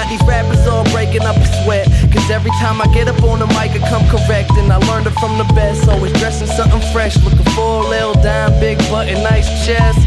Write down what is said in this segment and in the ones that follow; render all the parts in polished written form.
got these rappers all breaking up a sweat. Cause every time I get up on the mic I come correct. And I learned it from the best, always dressing something fresh. Looking for a little dime, big butt and nice chest.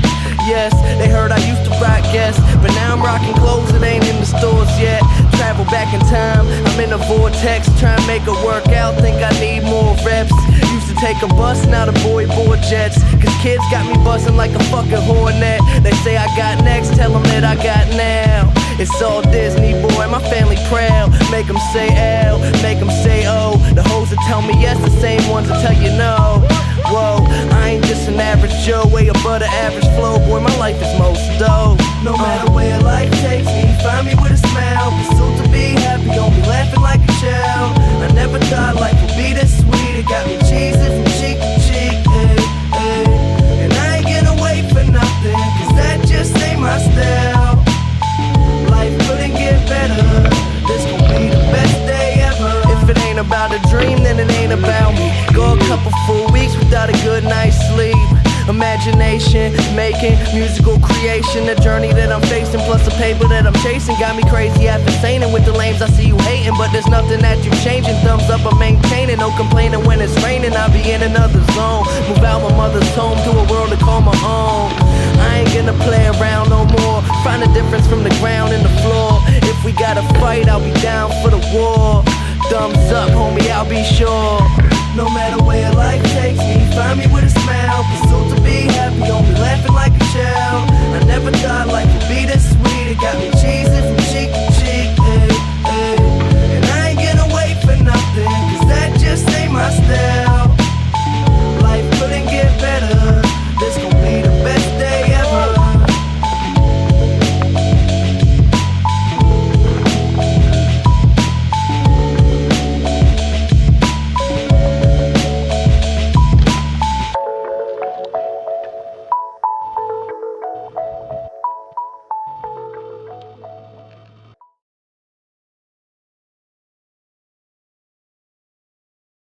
Yes, they heard I used to rock guests, but now I'm rocking clothes that ain't in the stores yet. Travel back in time, I'm in a vortex, trying to make it work out, think I need more reps. Used to take a bus, now the boy board jets. Cause kids got me buzzing like a fucking hornet. They say I got next, tell them that I got now. It's all Disney, boy, my family proud. Make them say L, make them say O. The hoes that tell me yes, the same ones that tell you no. Whoa, I ain't just an average Joe, way above the average flow. Boy, my life is most dope. No matter where life takes me, find me with a smile. Pursuit to be happy, don't be laughing like a child. I never thought life would be this sweet. It got me cheesy from cheek to cheek, ay, ay. And I ain't gonna wait for nothing, cause that just ain't my style. Life couldn't get better, this gon' be the best day ever. If it ain't about a dream, then it ain't about me. Go a couple full weeks without a good night's sleep. Imagination, making musical creation. The journey that I'm facing, plus the paper that I'm chasing, got me crazy, half insane. And with the lames I see you hating, but there's nothing that you changing. Thumbs up, I'm maintaining, no complaining when it's raining. I'll be in another zone, move out my mother's home to a world to call my own. I ain't gonna play around no more, find the difference from the ground and the floor. If we gotta fight, I'll be down for the war. Thumbs up, homie, I'll be sure. No matter where life takes me, find me with a smile. Pursuit to be happy, don't be laughing like a child. I never thought life would be this